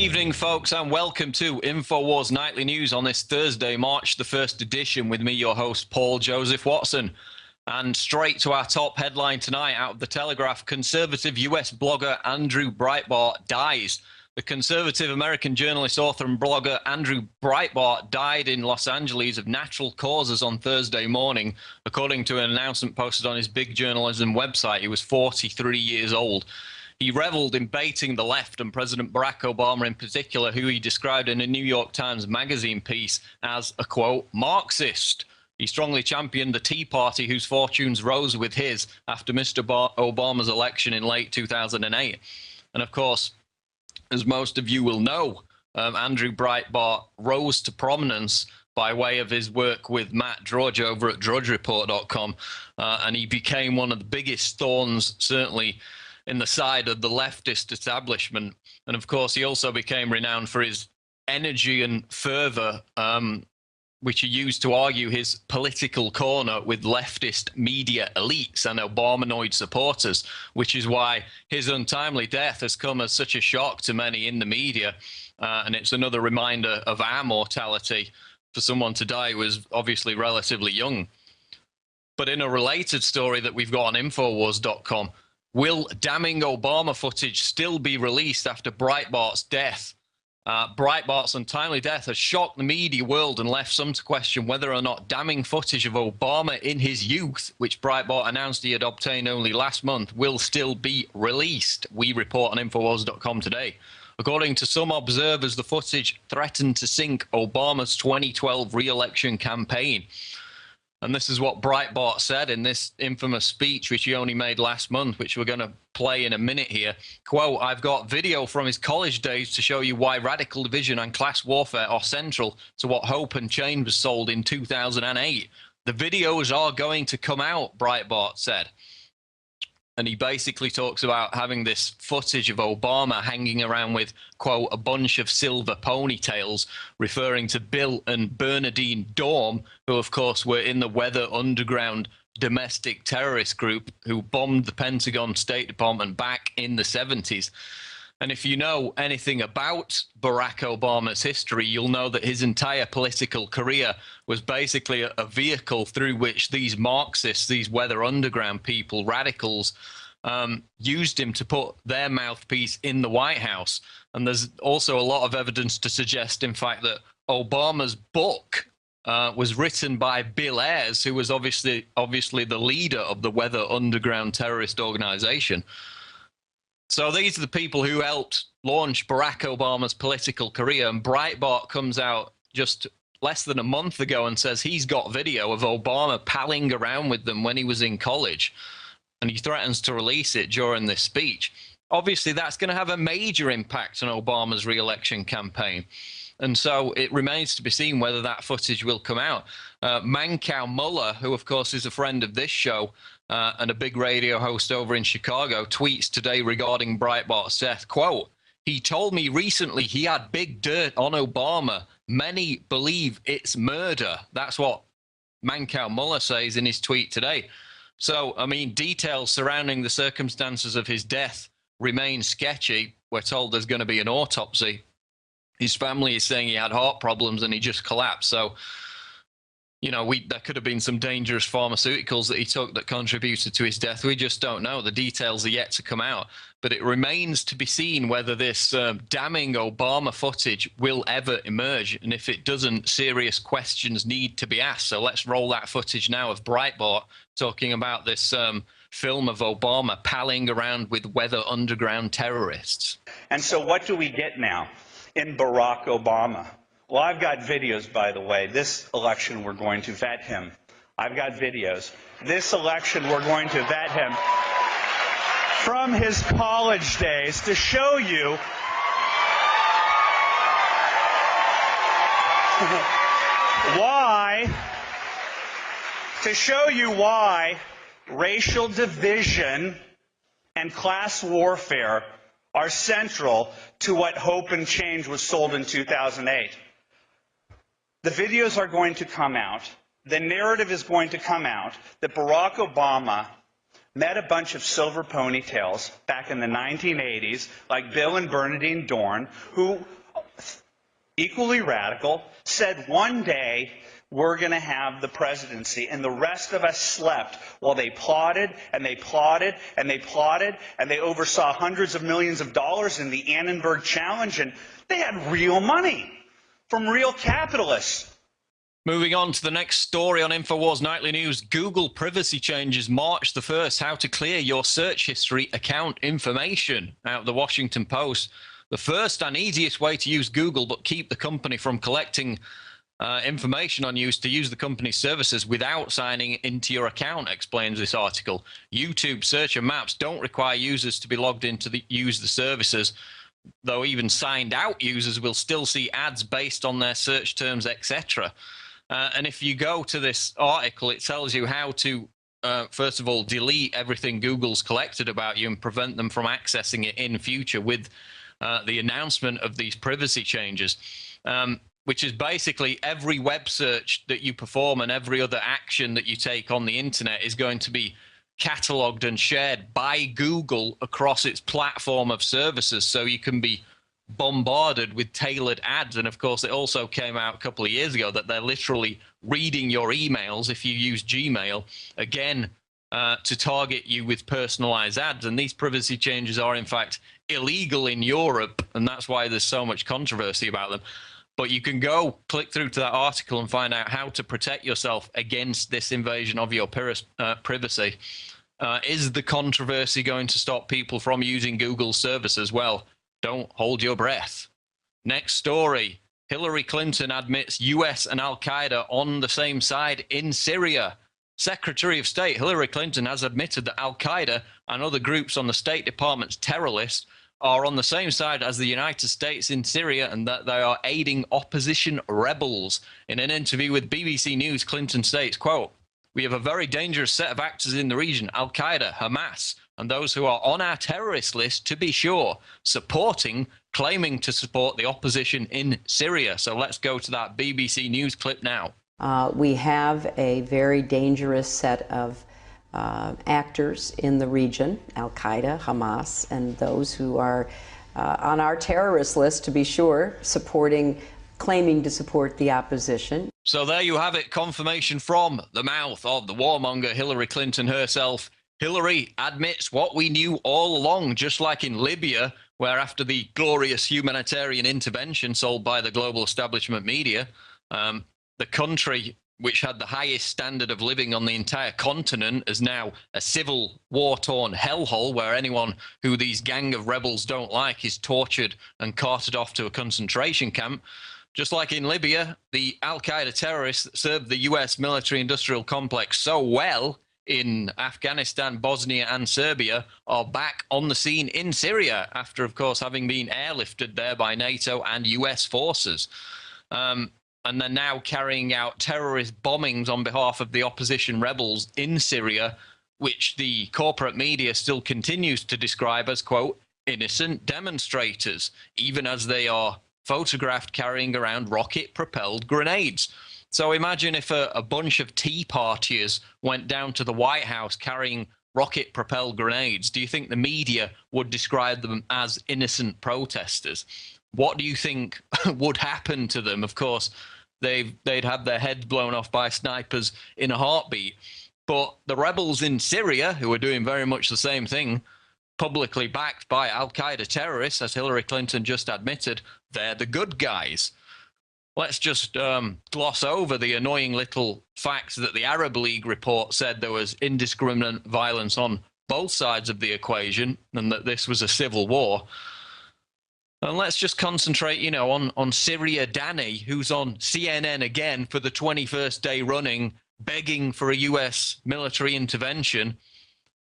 evening, folks, and welcome to Infowars Nightly News on this Thursday, March the 1st edition, with me, your host, Paul Joseph Watson. And straight to our top headline tonight out of the Telegraph: conservative US blogger Andrew Breitbart dies. The conservative American journalist, author, and blogger Andrew Breitbart died in Los Angeles of natural causes on Thursday morning, according to an announcement posted on his Big Journalism website. He was 43 years old. He reveled in baiting the left and President Barack Obama in particular, who he described in a New York Times Magazine piece as a, quote, Marxist. He strongly championed the Tea Party, whose fortunes rose with his after Mr. Obama's election in late 2008. And of course, as most of you will know, Andrew Breitbart rose to prominence by way of his work with Matt Drudge over at drudgereport.com, and he became one of the biggest thorns, certainly, in the side of the leftist establishment. And of course, he also became renowned for his energy and fervor, which he used to argue his political corner with leftist media elites and Obamanoid supporters, which is why his untimely death has come as such a shock to many in the media. And it's another reminder of our mortality for someone to die who was obviously relatively young. But in a related story that we've got on Infowars.com, will damning Obama footage still be released after Breitbart's death? Breitbart's untimely death has shocked the media world and left some to question whether or not damning footage of Obama in his youth, which Breitbart announced he had obtained only last month, will still be released. We report on Infowars.com today. According to some observers, the footage threatened to sink Obama's 2012 re-election campaign. And this is what Breitbart said in this infamous speech, which he only made last month, which we're going to play in a minute here. Quote, I've got video from his college days to show you why radical division and class warfare are central to what Hope and Change was sold in 2008. The videos are going to come out, Breitbart said. And he basically talks about having this footage of Obama hanging around with, quote, a bunch of silver ponytails, referring to Bill and Bernardine Dorm, who, of course, were in the Weather Underground domestic terrorist group who bombed the Pentagon State Department back in the 70s. And if you know anything about Barack Obama's history, you'll know that his entire political career was basically a vehicle through which these Marxists, these Weather Underground people, radicals, used him to put their mouthpiece in the White House. And there's also a lot of evidence to suggest, in fact, that Obama's book was written by Bill Ayers, who was obviously the leader of the Weather Underground terrorist organization. So these are the people who helped launch Barack Obama's political career. And Breitbart comes out just less than a month ago and says he's got video of Obama palling around with them when he was in college. And he threatens to release it during this speech. Obviously, that's going to have a major impact on Obama's re-election campaign. And so it remains to be seen whether that footage will come out. Mancow Muller, who, of course, is a friend of this show and a big radio host over in Chicago, tweets today regarding Breitbart's death, quote, he told me recently he had big dirt on Obama. Many believe it's murder. That's what Mancow Muller says in his tweet today. So, I mean, details surrounding the circumstances of his death remain sketchy. We're told there's going to be an autopsy. His family is saying he had heart problems and he just collapsed. So, you know, there could have been some dangerous pharmaceuticals that he took that contributed to his death. We just don't know. The details are yet to come out. But it remains to be seen whether this damning Obama footage will ever emerge. And if it doesn't, serious questions need to be asked. So let's roll that footage now of Breitbart talking about this film of Obama palling around with Weather Underground terrorists. And so what do we get now in Barack Obama? Well, I've got videos, by the way. This election, we're going to vet him. I've got videos. This election, we're going to vet him from his college days to show you why racial division and class warfare are central to what Hope and Change was sold in 2008. The videos are going to come out. The narrative is going to come out that Barack Obama met a bunch of silver ponytails back in the 1980s, like Bill and Bernadine Dorn, who, equally radical, said one day we're going to have the presidency, and the rest of us slept while they plotted and they plotted and they plotted, and they oversaw hundreds of millions of dollars in the Annenberg Challenge, and they had real money from real capitalists. Moving on to the next story on Infowars Nightly News, Google privacy changes March the 1st, how to clear your search history account information, out of the Washington Post. The first and easiest way to use Google but keep the company from collecting information on you is to use the company's services without signing into your account, explains this article. YouTube, search, and maps don't require users to be logged in to use the services, though even signed out users will still see ads based on their search terms, etc. And if you go to this article, it tells you how to, first of all, delete everything Google's collected about you and prevent them from accessing it in future with the announcement of these privacy changes, which is basically every web search that you perform and every other action that you take on the internet is going to be catalogued and shared by Google across its platform of services, so you can be bombarded with tailored ads. And of course, it also came out a couple of years ago that they're literally reading your emails if you use Gmail, again, to target you with personalized ads. And these privacy changes are, in fact, illegal in Europe, and that's why there's so much controversy about them. But you can go click through to that article and find out how to protect yourself against this invasion of your privacy. Is the controversy going to stop people from using Google's services? Well, don't hold your breath. Next story. Hillary Clinton admits US and Al-Qaeda on the same side in Syria. Secretary of State Hillary Clinton has admitted that Al-Qaeda and other groups on the State Department's terror list are on the same side as the United States in Syria, and that they are aiding opposition rebels. In an interview with BBC News, Clinton states, quote, "We have a very dangerous set of actors in the region, Al-Qaeda, Hamas, and those who are on our terrorist list, to be sure, claiming to support the opposition in Syria." So let's go to that BBC News clip now. We have a very dangerous set of actors in the region, Al-Qaeda, Hamas, and those who are on our terrorist list, to be sure, claiming to support the opposition. So there you have it, confirmation from the mouth of the warmonger Hillary Clinton herself. Hillary admits what we knew all along, just like in Libya, where after the glorious humanitarian intervention sold by the global establishment media, the country which had the highest standard of living on the entire continent is now a civil war-torn hellhole where anyone who these gang of rebels don't like is tortured and carted off to a concentration camp. Just like in Libya, the Al-Qaeda terrorists that served the US military-industrial complex so well in Afghanistan, Bosnia, and Serbia are back on the scene in Syria after, of course, having been airlifted there by NATO and US forces. And they're now carrying out terrorist bombings on behalf of the opposition rebels in Syria, which the corporate media still continues to describe as, quote, innocent demonstrators, even as they are photographed carrying around rocket-propelled grenades. So imagine if a bunch of Tea Partiers went down to the White House carrying rocket-propelled grenades. Do you think the media would describe them as innocent protesters? What do you think would happen to them? Of course, they'd have their heads blown off by snipers in a heartbeat. But the rebels in Syria, who are doing very much the same thing, publicly backed by Al-Qaeda terrorists, as Hillary Clinton just admitted, they're the good guys. Let's just gloss over the annoying little facts that the Arab League report said there was indiscriminate violence on both sides of the equation and that this was a civil war. And let's just concentrate, you know, on Syria Danny, who's on CNN again for the 21st day running, begging for a US military intervention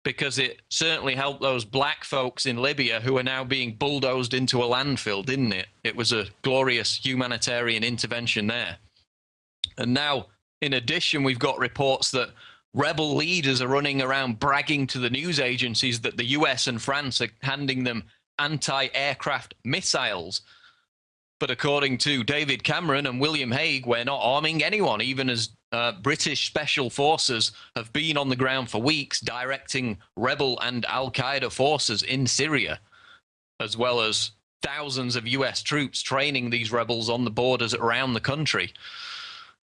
because it certainly helped those black folks in Libya who are now being bulldozed into a landfill, didn't it? It was a glorious humanitarian intervention there. And now, in addition, we've got reports that rebel leaders are running around bragging to the news agencies that the US and France are handing them anti-aircraft missiles. But according to David Cameron and William Hague, we're not arming anyone, even as British special forces have been on the ground for weeks directing rebel and al-Qaeda forces in Syria, as well as thousands of US troops training these rebels on the borders around the country.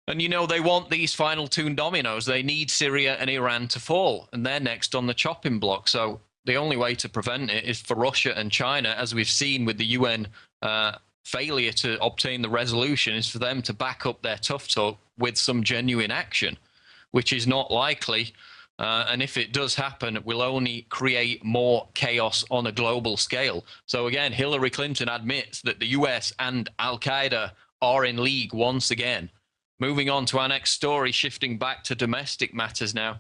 And, you know, they want these final two dominoes. They need Syria and Iran to fall, and they're next on the chopping block. So the only way to prevent it is for Russia and China, as we've seen with the UN failure to obtain the resolution, is for them to back up their tough talk with some genuine action, which is not likely. And if it does happen, it will only create more chaos on a global scale. So again, Hillary Clinton admits that the US and al-Qaeda are in league once again. Moving on to our next story, shifting back to domestic matters now.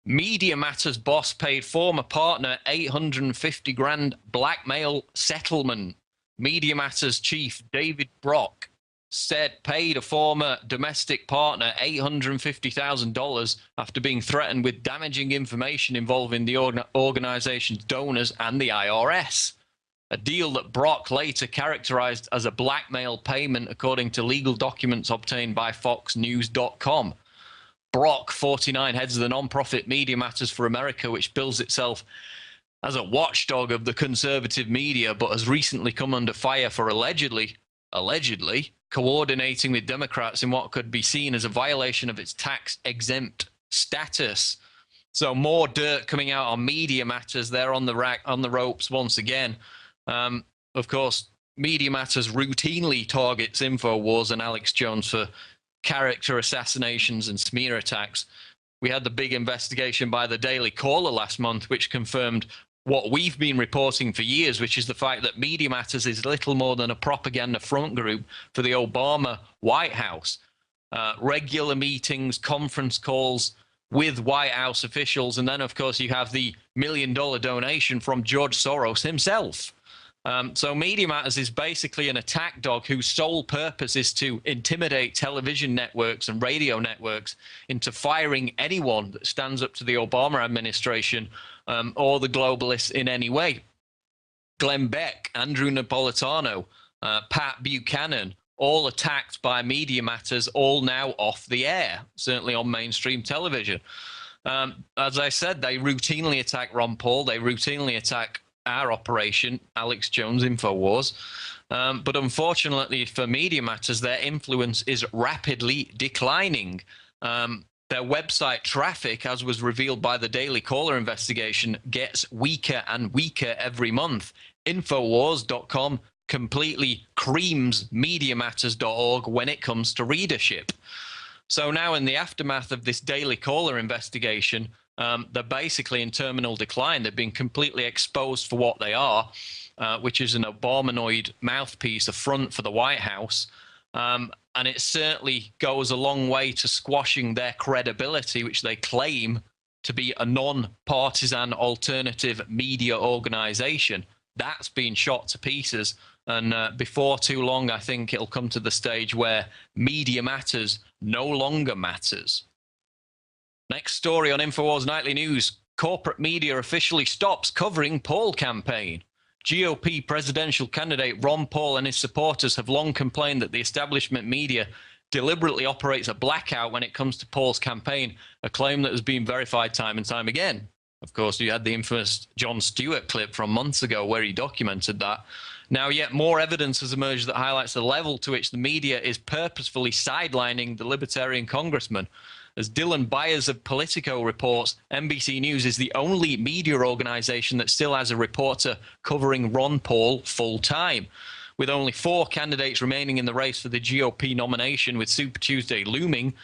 Media Matters boss paid former partner 850 grand blackmail settlement. Media Matters chief David Brock said paid a former domestic partner $850,000 after being threatened with damaging information involving the organization's donors and the IRS. A deal that Brock later characterized as a blackmail payment, according to legal documents obtained by FoxNews.com. Brock, 49, heads of the nonprofit Media Matters for America, which bills itself as a watchdog of the conservative media, but has recently come under fire for allegedly coordinating with Democrats in what could be seen as a violation of its tax-exempt status. So more dirt coming out on Media Matters. They're on the ropes once again. Of course, Media Matters routinely targets Infowars and Alex Jones for character assassinations and smear attacks. We had the big investigation by the Daily Caller last month, which confirmed what we've been reporting for years, which is the fact that Media Matters is little more than a propaganda front group for the Obama White House. Regular meetings, conference calls with White House officials, and then, of course, you have the $1 million donation from George Soros himself. So Media Matters is basically an attack dog whose sole purpose is to intimidate television networks and radio networks into firing anyone that stands up to the Obama administration or the globalists in any way. Glenn Beck, Andrew Napolitano, Pat Buchanan, all attacked by Media Matters, all now off the air, certainly on mainstream television. As I said, they routinely attack Ron Paul. They routinely attack our operation, Alex Jones, Infowars. But unfortunately for Media Matters, their influence is rapidly declining. Their website traffic, as was revealed by the Daily Caller investigation, gets weaker and weaker every month. Infowars.com completely creams MediaMatters.org when it comes to readership. So now, in the aftermath of this Daily Caller investigation, they're basically in terminal decline. They've been completely exposed for what they are, which is an Obamanoid mouthpiece, a front for the White House. And it certainly goes a long way to squashing their credibility, which they claim to be a non-partisan alternative media organization. That's been shot to pieces. And before too long, I think it'll come to the stage where Media Matters no longer matters. Next story on Infowars Nightly News. Corporate media officially stops covering Paul campaign. GOP presidential candidate Ron Paul and his supporters have long complained that the establishment media deliberately operates a blackout when it comes to Paul's campaign, a claim that has been verified time and time again. Of course, you had the infamous Jon Stewart clip from months ago where he documented that. Now, yet more evidence has emerged that highlights the level to which the media is purposefully sidelining the Libertarian congressman. As Dylan Byers of Politico reports, NBC News is the only media organization that still has a reporter covering Ron Paul full-time. With only 4 candidates remaining in the race for the GOP nomination, with Super Tuesday looming,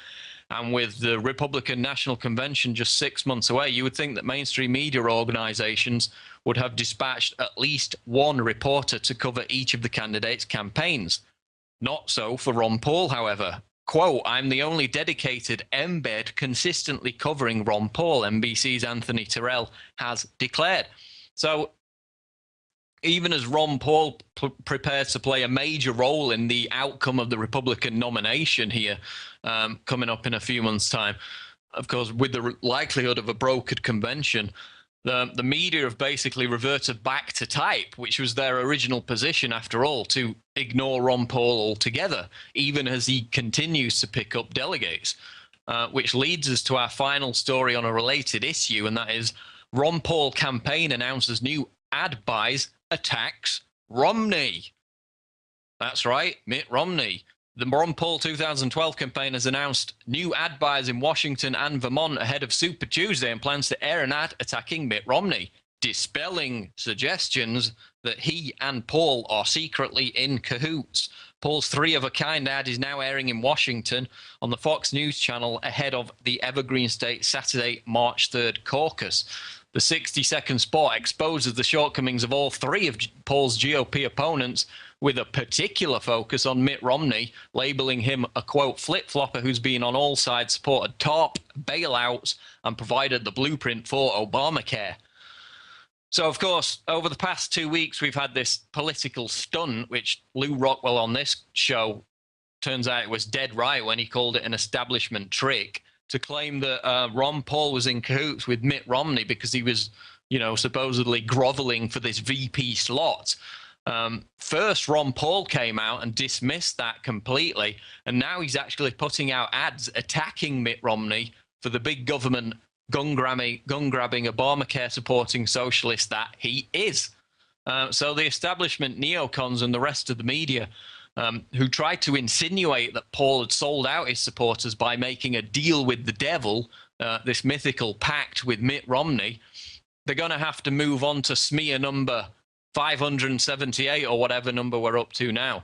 and with the Republican National Convention just 6 months away, you would think that mainstream media organizations would have dispatched at least one reporter to cover each of the candidates' campaigns. Not so for Ron Paul, however. Quote, "I'm the only dedicated embed consistently covering Ron Paul," NBC's Anthony Terrell has declared. So even as Ron Paul prepares to play a major role in the outcome of the Republican nomination here coming up in a few months' time, of course, with the likelihood of a brokered convention, the media have basically reverted back to type, which was their original position, after all, to ignore Ron Paul altogether, even as he continues to pick up delegates. which leads us to our final story on a related issue, and that is Ron Paul campaign announces new ad buys attacks Romney. That's right, Mitt Romney. The Ron Paul 2012 campaign has announced new ad buys in Washington and Vermont ahead of Super Tuesday and plans to air an ad attacking Mitt Romney, dispelling suggestions that he and Paul are secretly in cahoots. Paul's three-of-a-kind ad is now airing in Washington on the Fox News channel ahead of the Evergreen State Saturday, March 3rd caucus. The 60-second spot exposes the shortcomings of all three of Paul's GOP opponents, with a particular focus on Mitt Romney, labeling him a, quote, flip-flopper who's been on all sides, supported TARP, bailouts, and provided the blueprint for Obamacare. So, of course, over the past 2 weeks, we've had this political stunt, which Lou Rockwell on this show, turns out it was dead right when he called it an establishment trick, to claim that Ron Paul was in cahoots with Mitt Romney because he was, supposedly groveling for this VP slot. First, Ron Paul came out and dismissed that completely, and now he's actually putting out ads attacking Mitt Romney for the big government gun-grabbing Obamacare-supporting socialist that he is. So the establishment neocons and the rest of the media who tried to insinuate that Paul had sold out his supporters by making a deal with the devil, this mythical pact with Mitt Romney, they're going to have to move on to smear number 578 or whatever number we're up to now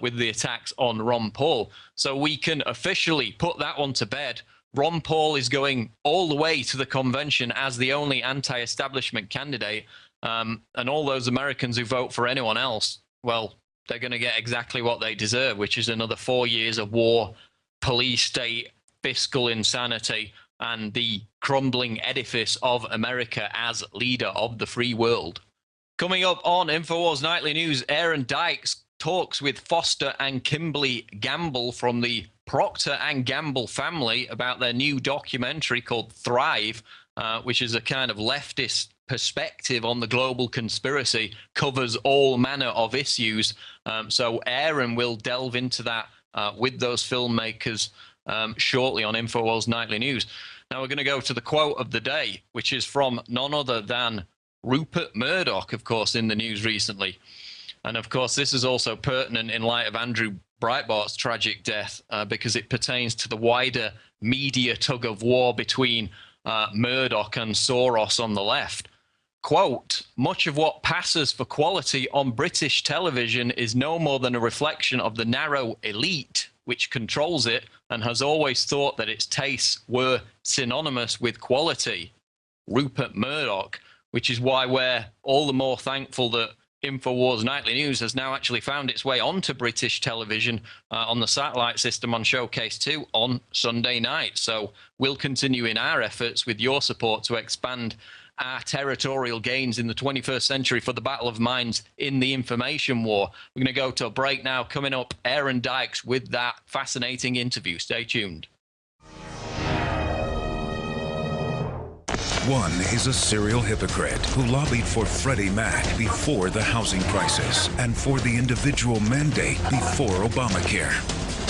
with the attacks on Ron Paul. So we can officially put that one to bed. Ron Paul is going all the way to the convention as the only anti-establishment candidate, and all those Americans who vote for anyone else, well, they're going to get exactly what they deserve, which is another 4 years of war, police state, fiscal insanity, and the crumbling edifice of America as leader of the free world. Coming up on Infowars Nightly News, Aaron Dykes talks with Foster and Kimberly Gamble from the Procter & Gamble family about their new documentary called Thrive, which is a kind of leftist perspective on the global conspiracy, covers all manner of issues. So Aaron will delve into that with those filmmakers shortly on Infowars Nightly News. Now we're going to go to the quote of the day, which is from none other than Rupert Murdoch, of course, in the news recently. And of course, this is also pertinent in light of Andrew Breitbart's tragic death, because it pertains to the wider media tug of war between Murdoch and Soros on the left. Quote, much of what passes for quality on British television is no more than a reflection of the narrow elite which controls it and has always thought that its tastes were synonymous with quality. Rupert Murdoch, which is why we're all the more thankful that Infowars Nightly News has now actually found its way onto British television on the satellite system on Showcase 2 on Sunday night. So we'll continue in our efforts with your support to expand our territorial gains in the 21st century for the battle of minds in the information war. We're going to go to a break now. Coming up, Aaron Dykes with that fascinating interview. Stay tuned. One is a serial hypocrite who lobbied for Freddie Mac before the housing crisis and for the individual mandate before Obamacare.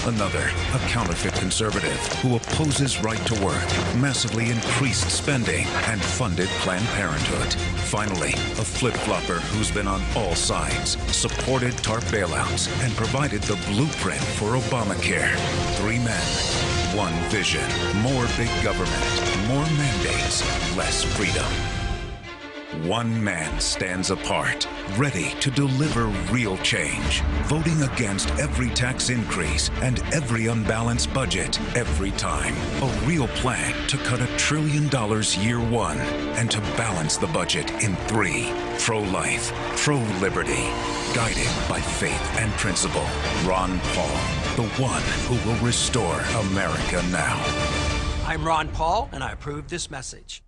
Another, a counterfeit conservative who opposes right to work, massively increased spending, and funded Planned Parenthood. Finally, a flip-flopper who's been on all sides, supported TARP bailouts, and provided the blueprint for Obamacare. Three men, one vision, more big government, more mandates, less freedom. One man stands apart, ready to deliver real change, voting against every tax increase and every unbalanced budget every time. A real plan to cut $1 trillion year one and to balance the budget in 3. Pro-life, pro-liberty, guided by faith and principle. Ron Paul, the one who will restore America now. I'm Ron Paul, and I approve this message.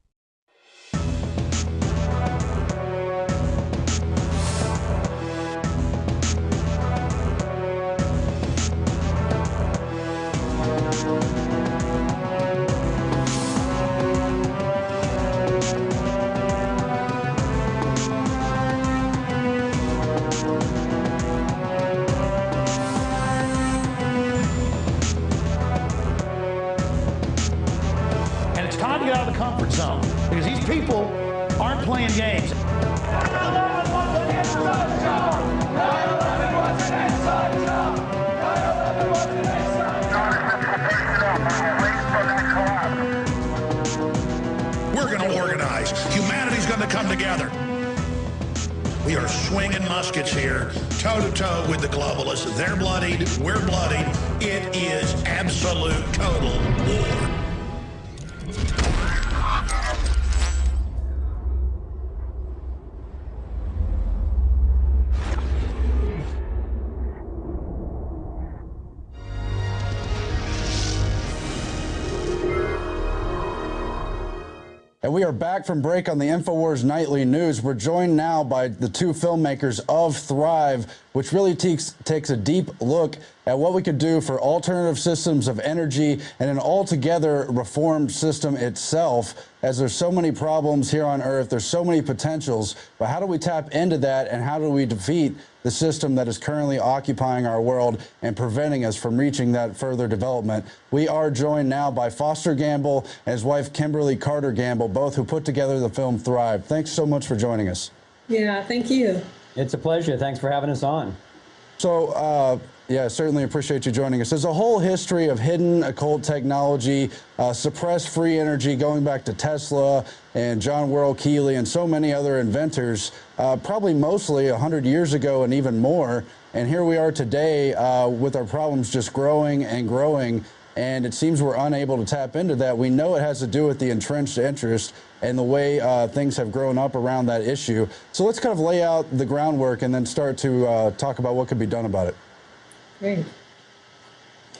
not playing games. We're going to organize. Humanity's going to come together. We are swinging muskets here, toe-to-toe with the globalists. They're bloodied, we're bloodied. It is absolute, total war. And we are back from break on the Infowars Nightly News. We're joined now by the two filmmakers of Thrive, which really takes a deep look at what we could do for alternative systems of energy and an altogether reformed system itself. As there's so many problems here on Earth, there's so many potentials, but how do we tap into that, and how do we defeat the system that is currently occupying our world and preventing us from reaching that further development? We are joined now by Foster Gamble and his wife Kimberly Carter Gamble, both who put together the film Thrive. Thanks so much for joining us. Yeah, thank you. It's a pleasure. Thanks for having us on. So, yeah, certainly appreciate you joining us. There's a whole history of hidden occult technology, suppressed free energy, going back to Tesla and John Worrell Keeley and so many other inventors, probably mostly 100 years ago and even more. And here we are today with our problems just growing and growing. And it seems we're unable to tap into that. We know it has to do with the entrenched interest and the way things have grown up around that issue. So let's kind of lay out the groundwork and then start to talk about what could be done about it. Great.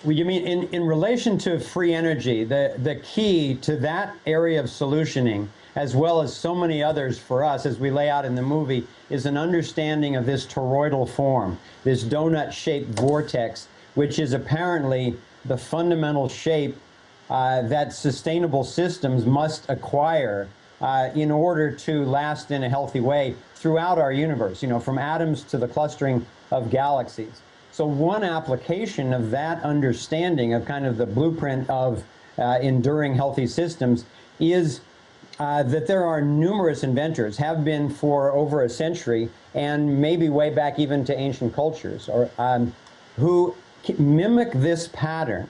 Well, you mean in relation to free energy, the key to that area of solutioning, as well as so many others for us, as we lay out in the movie, is an understanding of this toroidal form, this donut-shaped vortex, which is apparently the fundamental shape that sustainable systems must acquire in order to last in a healthy way throughout our universe, you know, from atoms to the clustering of galaxies. So one application of that understanding of kind of the blueprint of enduring healthy systems is that there are numerous inventors, have been for over a century, and maybe way back even to ancient cultures, or who mimic this pattern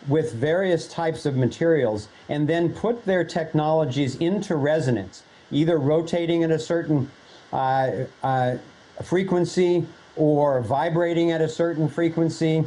with various types of materials and then put their technologies into resonance, either rotating at a certain frequency or vibrating at a certain frequency,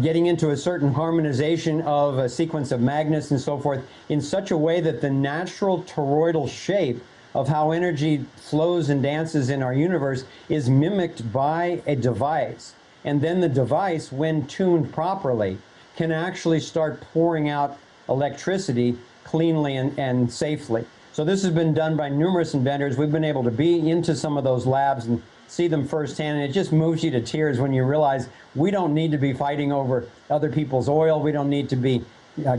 getting into a certain harmonization of a sequence of magnets and so forth, in such a way that the natural toroidal shape of how energy flows and dances in our universe is mimicked by a device. And then the device, when tuned properly, can actually start pouring out electricity cleanly and safely. So this has been done by numerous inventors. We've been able to be into some of those labs and see them firsthand, and it just moves you to tears when you realize we don't need to be fighting over other people's oil. We don't need to be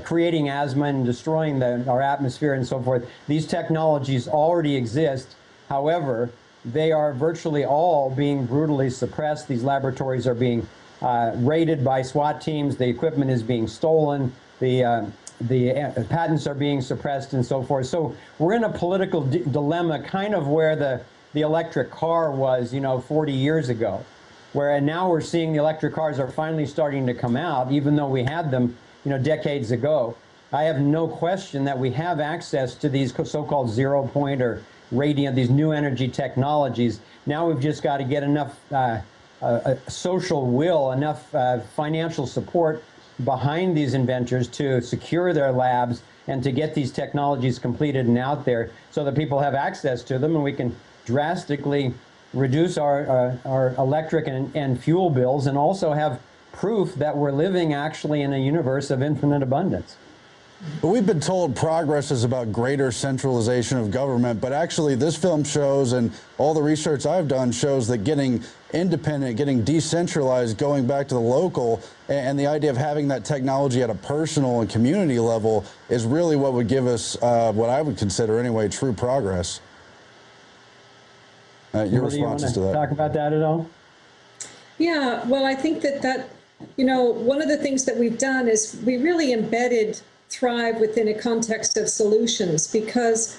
creating asthma and destroying our atmosphere and so forth. These technologies already exist. However, they are virtually all being brutally suppressed. These laboratories are being raided by SWAT teams. The equipment is being stolen. The patents are being suppressed and so forth. So we're in a political dilemma, kind of where the electric car was, 40 years ago, and now we're seeing the electric cars are finally starting to come out, even though we had them, decades ago. I have no question that we have access to these so-called zero point or radiant, these new energy technologies. Now we've just got to get enough social will, enough financial support behind these inventors to secure their labs and to get these technologies completed and out there so that people have access to them, and we can drastically reduce our electric and fuel bills, and also have proof that we're living actually in a universe of infinite abundance. But we've been told progress is about greater centralization of government, but actually this film shows, and all the research I've done shows, that getting independent, getting decentralized, going back to the local, and the idea of having that technology at a personal and community level is really what would give us what I would consider anyway true progress. Your responses to that? Talk about that at all? Yeah, well, I think that one of the things that we've done is we really embedded Thrive within a context of solutions, because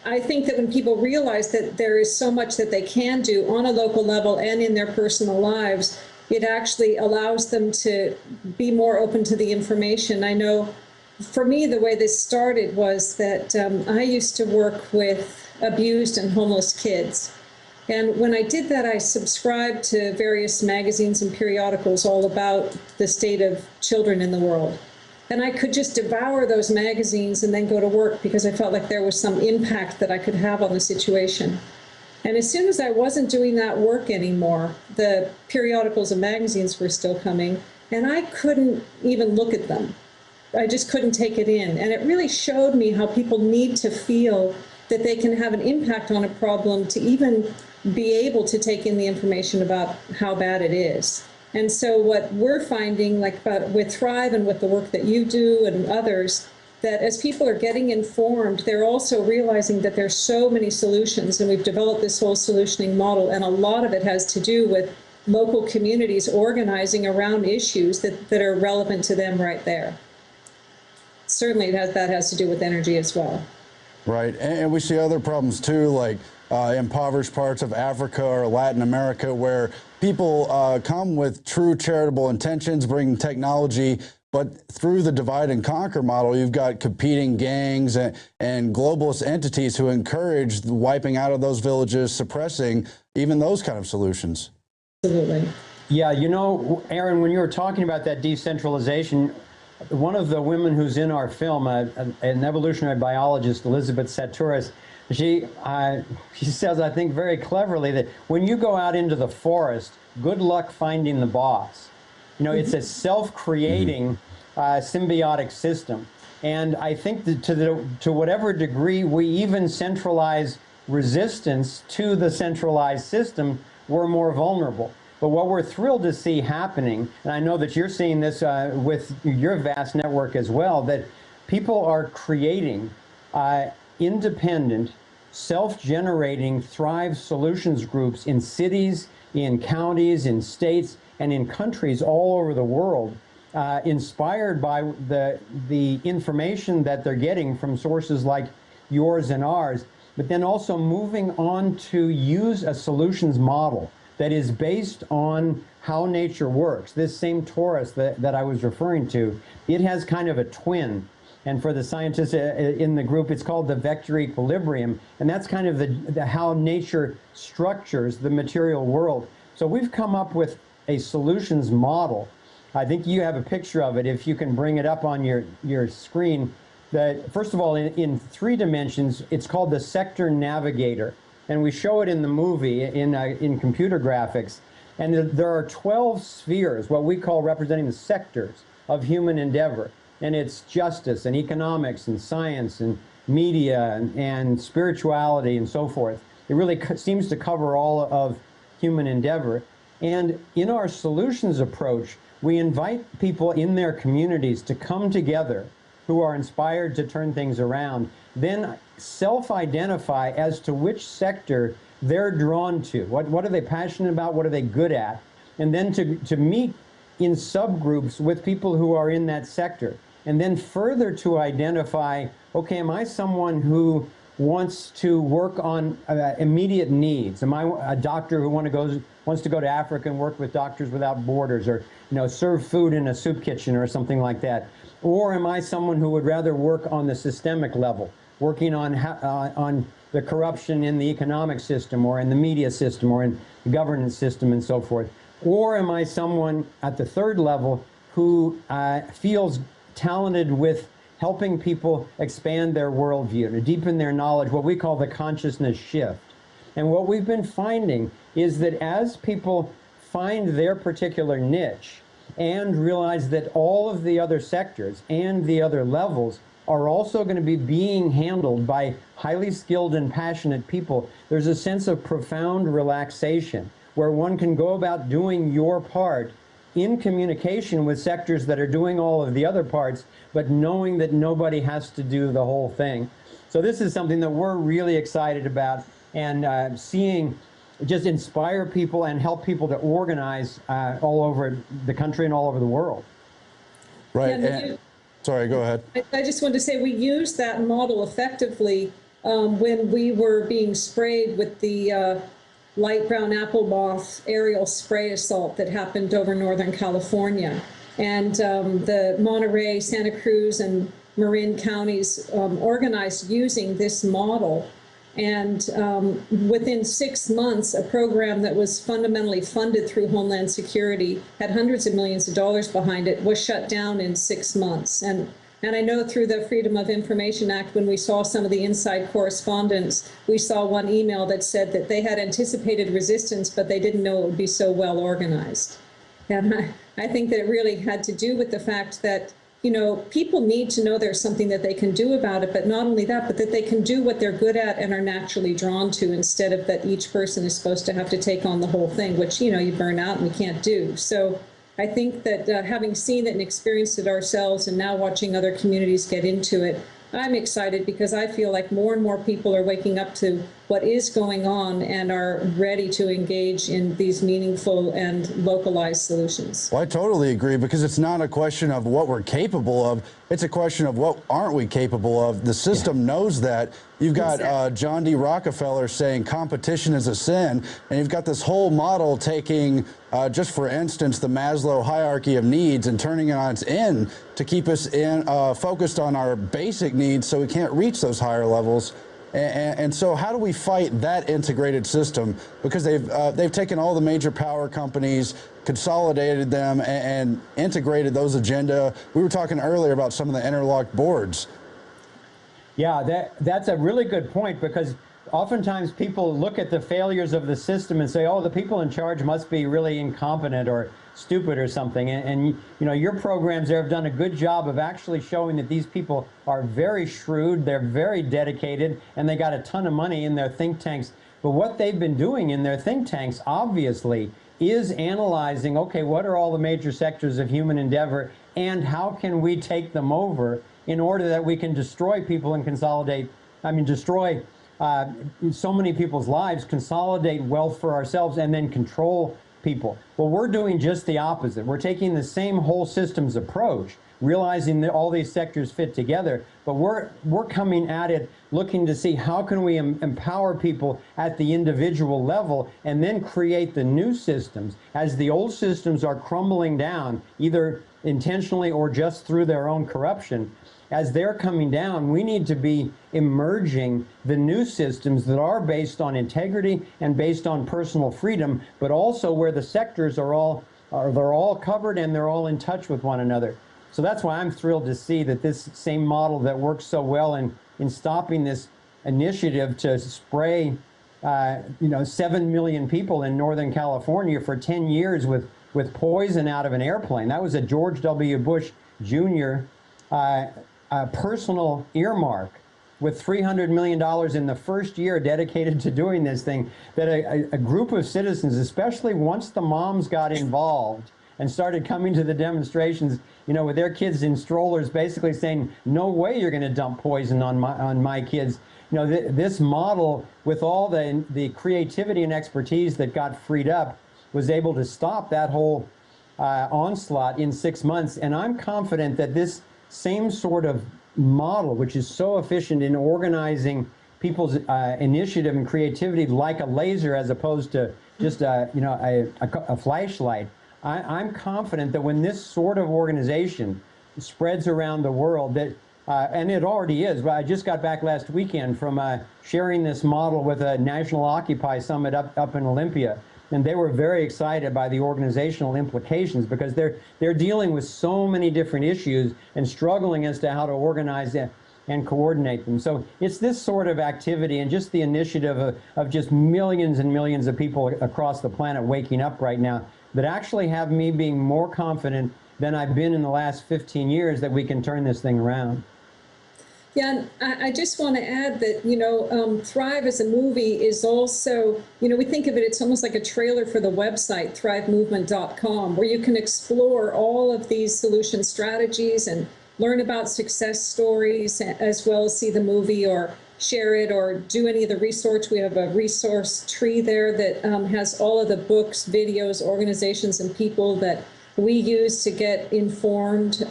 I think that when people realize that there is so much that they can do on a local level and in their personal lives, it actually allows them to be more open to the information. I know for me, the way this started was that I used to work with abused and homeless kids. And when I did that, I subscribed to various magazines and periodicals all about the state of children in the world. And I could just devour those magazines and then go to work because I felt like there was some impact that I could have on the situation. And as soon as I wasn't doing that work anymore, the periodicals and magazines were still coming, and I couldn't even look at them. I just couldn't take it in. And it really showed me how people need to feel that they can have an impact on a problem to even be able to take in the information about how bad it is. And so what we're finding, like with Thrive and with the work that you do and others, that as people are getting informed, they're also realizing that there's so many solutions, and we've developed this whole solutioning model, and a lot of it has to do with local communities organizing around issues that are relevant to them right there. Certainly that has to do with energy as well. Right, and we see other problems too, like impoverished parts of Africa or Latin America, where people come with true charitable intentions, bringing technology, but through the divide and conquer model, you've got competing gangs and globalist entities who encourage the wiping out of those villages, suppressing even those kind of solutions. Absolutely. Yeah, you know, Aaron, when you were talking about that decentralization, one of the women who's in our film, an evolutionary biologist, Elizabeth Saturas, she says, I think very cleverly, that when you go out into the forest, good luck finding the boss. You know, it's a self-creating symbiotic system. And I think that to whatever degree we even centralize resistance to the centralized system, we're more vulnerable. But what we're thrilled to see happening, and I know that you're seeing this with your vast network as well, that people are creating independent, self-generating Thrive Solutions groups in cities, in counties, in states, and in countries all over the world, inspired by the information that they're getting from sources like yours and ours, but then also moving on to use a solutions model that is based on how nature works. This same torus that I was referring to, it has kind of a twin. And for the scientists in the group, it's called the vector equilibrium. And that's kind of how nature structures the material world. So we've come up with a solutions model. I think you have a picture of it, if you can bring it up on your screen. That, first of all, in 3 dimensions, it's called the sector navigator. And we show it in the movie in computer graphics. And there are 12 spheres, what we call representing the sectors of human endeavor. And it's justice and economics and science and media and spirituality and so forth. It really seems to cover all of human endeavor. And in our solutions approach, we invite people in their communities to come together who are inspired to turn things around, then self-identify as to which sector they're drawn to. What are they passionate about? What are they good at? And then to meet in subgroups with people who are in that sector. And then further to identify, okay, am I someone who wants to work on immediate needs? Am I a doctor who wants to go to Africa and work with Doctors Without Borders, or serve food in a soup kitchen or something like that? Or am I someone who would rather work on the systemic level, working on the corruption in the economic system or in the media system or in the governance system and so forth? Or am I someone at the third level who feels talented with helping people expand their worldview, to deepen their knowledge, what we call the consciousness shift? And what we've been finding is that as people find their particular niche and realize that all of the other sectors and the other levels are also going to be being handled by highly skilled and passionate people, there's a sense of profound relaxation where one can go about doing your part in communication with sectors that are doing all of the other parts, but knowing that nobody has to do the whole thing. So this is something that we're really excited about, and seeing just inspire people and help people to organize all over the country and all over the world. Right. Sorry, go ahead. I just wanted to say we use that model effectively when we were being sprayed with the light brown apple moth aerial spray assault that happened over Northern California. And the Monterey, Santa Cruz, and Marin counties organized using this model. And within 6 months, a program that was fundamentally funded through Homeland Security, had hundreds of millions of dollars behind it, was shut down in 6 months. And I know through the Freedom of Information Act, when we saw some of the inside correspondence, we saw one email that said that they had anticipated resistance, but they didn't know it would be so well organized. And I think that it really had to do with the fact that, you know, people need to know there's something that they can do about it, but not only that, but that they can do what they're good at and are naturally drawn to, instead of that each person is supposed to have to take on the whole thing, which, you know, you burn out and we can't do. So I think that having seen it and experienced it ourselves and now watching other communities get into it, I'm excited because I feel like more and more people are waking up to what is going on and are ready to engage in these meaningful and localized solutions. Well, I totally agree, because it's not a question of what we're capable of. It's a question of what aren't we capable of. The system knows that. You've got John D. Rockefeller saying competition is a sin, and you've got this whole model taking, just for instance, the Maslow hierarchy of needs and turning it on its end to keep us focused on our basic needs so we can't reach those higher levels. And so how do we fight that integrated system? Because they've taken all the major power companies, consolidated them, and integrated those agenda. We were talking earlier about some of the interlocked boards. Yeah, that's a really good point, because oftentimes people look at the failures of the system and say, oh, the people in charge must be really incompetent or stupid or something. And you know, your programs there have done a good job of actually showing that these people are very shrewd, they're very dedicated, and they got a ton of money in their think tanks. But what they've been doing in their think tanks, obviously, is analyzing, okay, what are all the major sectors of human endeavor, and how can we take them over in order that we can destroy people and consolidate, destroy so many people's lives, consolidate wealth for ourselves, and then control people. Well, we're doing just the opposite. We're taking the same whole systems approach, realizing that all these sectors fit together, but we're coming at it looking to see how can we empower people at the individual level and then create the new systems. As the old systems are crumbling down, either intentionally or just through their own corruption, as they're coming down, we need to be emerging the new systems that are based on integrity and based on personal freedom, but also where the sectors they're all covered and they're all in touch with one another. So that's why I'm thrilled to see that this same model that works so well in stopping this initiative to spray 7 million people in Northern California for 10 years with poison out of an airplane. That was a George W. Bush Jr. Personal earmark, with $300 million in the first year dedicated to doing this thing, that a group of citizens, especially once the moms got involved and started coming to the demonstrations, you know, with their kids in strollers, basically saying, no way you're going to dump poison on my kids. You know, this model, with all the creativity and expertise that got freed up, was able to stop that whole onslaught in 6 months. And I'm confident that this same sort of model, which is so efficient in organizing people's initiative and creativity like a laser as opposed to just a flashlight, I'm confident that when this sort of organization spreads around the world, that and it already is. I just got back last weekend from sharing this model with a National Occupy Summit up in Olympia. And they were very excited by the organizational implications, because they're dealing with so many different issues and struggling as to how to organize and coordinate them. So it's this sort of activity and just the initiative of just millions and millions of people across the planet waking up right now that actually have me being more confident than I've been in the last 15 years that we can turn this thing around. Yeah, and I just want to add that, Thrive as a movie is also, we think of it, it's almost like a trailer for the website, thrivemovement.com, where you can explore all of these solution strategies and learn about success stories, as well as see the movie or share it or do any of the research. We have a resource tree there that has all of the books, videos, organizations, and people that we use to get informed.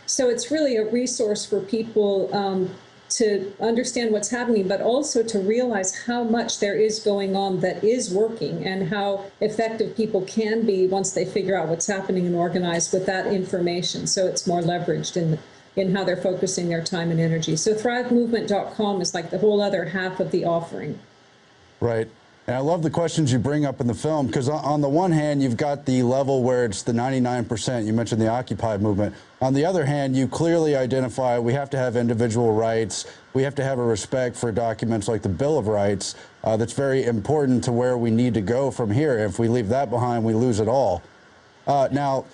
So it's really a resource for people to understand what's happening, but also to realize how much there is going on that is working and how effective people can be once they figure out what's happening and organize with that information. So it's more leveraged in how they're focusing their time and energy. So thrivemovement.com is like the whole other half of the offering. Right. And I love the questions you bring up in the film, because on the one hand, you've got the level where it's the 99%. You mentioned the Occupy movement. On the other hand, you clearly identify we have to have individual rights. We have to have a respect for documents like the Bill of Rights. That's very important to where we need to go from here. If we leave that behind, we lose it all. Now,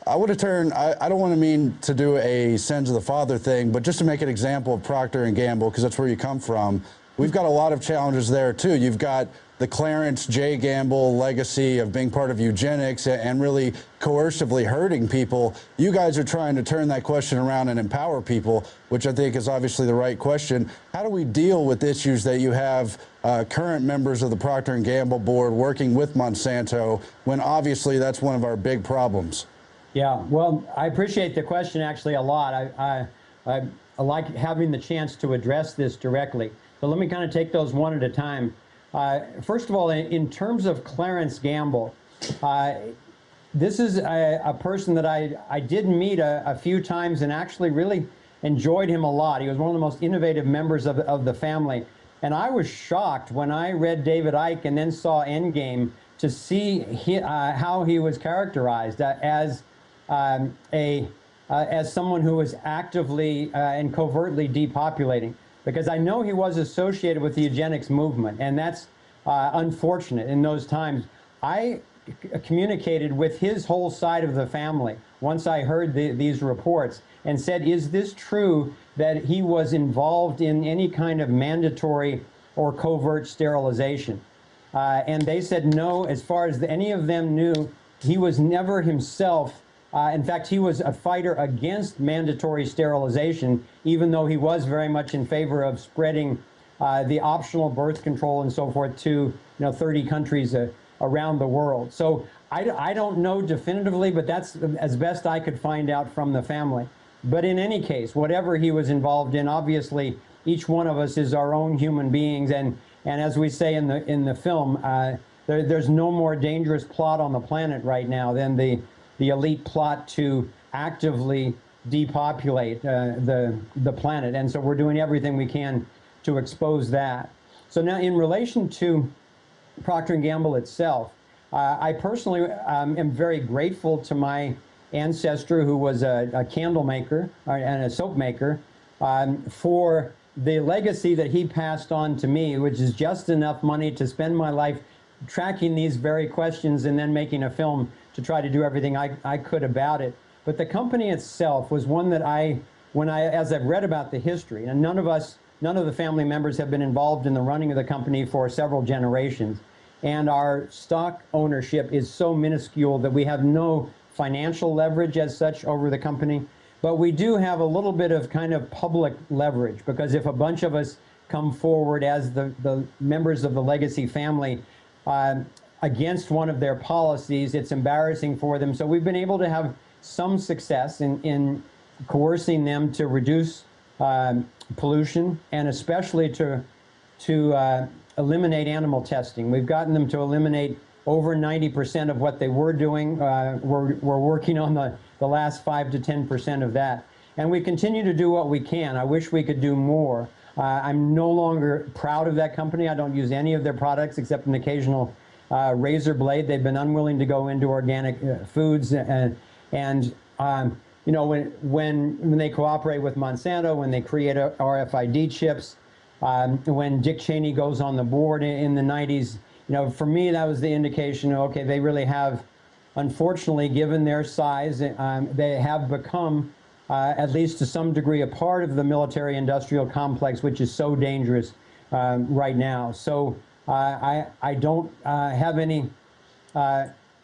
I want to turn, I don't want to mean to do a sins of the father thing, but just to make an example of Procter & Gamble, because that's where you come from, we've got a lot of challenges there, too. You've got the Clarence J. Gamble legacy of being part of eugenics and really coercively hurting people. You guys are trying to turn that question around and empower people, which I think is obviously the right question. How do we deal with issues that you have current members of the Procter & Gamble board working with Monsanto, when obviously that's one of our big problems? Yeah, well, I appreciate the question actually a lot. I like having the chance to address this directly. But let me kind of take those one at a time. First of all, in terms of Clarence Gamble, this is a person that I did meet a few times and actually really enjoyed him a lot. He was one of the most innovative members of the family. And I was shocked when I read David Icke and then saw Endgame to see how he was characterized as someone who was actively and covertly depopulating. Because I know he was associated with the eugenics movement, and that's unfortunate in those times. I communicated with his whole side of the family once I heard these reports and said, is this true that he was involved in any kind of mandatory or covert sterilization? And they said no. As far as any of them knew, he was never himself. In fact, he was a fighter against mandatory sterilization, even though he was very much in favor of spreading the optional birth control and so forth to 30 countries around the world. So I don't know definitively, but that's as best I could find out from the family. But in any case, whatever he was involved in, obviously each one of us is our own human beings, and as we say in the film, there's no more dangerous plot on the planet right now than the elite plot to actively depopulate the planet. And so we're doing everything we can to expose that. So now in relation to Procter & Gamble itself, I personally am very grateful to my ancestor, who was a candle maker and a soap maker, for the legacy that he passed on to me, which is just enough money to spend my life tracking these very questions and then making a film to try to do everything I could about it. But the company itself was one that as I've read about the history, and none of the family members have been involved in the running of the company for several generations, and our stock ownership is so minuscule that we have no financial leverage as such over the company. But we do have a little bit of kind of public leverage, because if a bunch of us come forward as the members of the legacy family against one of their policies, it's embarrassing for them. So we've been able to have some success in coercing them to reduce pollution, and especially to eliminate animal testing. We've gotten them to eliminate over 90% of what they were doing. We're working on the last 5 to 10% of that. And we continue to do what we can. I wish we could do more. I'm no longer proud of that company. I don't use any of their products except an occasional razor blade. They've been unwilling to go into organic foods, and you know, when they cooperate with Monsanto, when they create RFID chips, when Dick Cheney goes on the board in the 90s, you know, for me that was the indication. Okay, they really have, unfortunately, given their size, they have become, at least to some degree, a part of the military-industrial complex, which is so dangerous right now. So I don't have any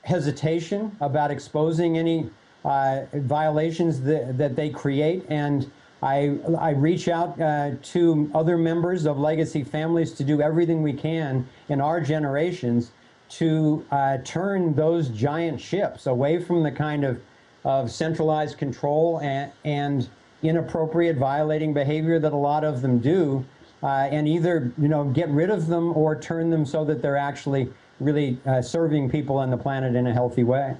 hesitation about exposing any violations that they create, and I reach out to other members of legacy families to do everything we can in our generations to turn those giant ships away from the kind of centralized control and inappropriate, violating behavior that a lot of them do, and either get rid of them or turn them so that they're actually really serving people on the planet in a healthy way.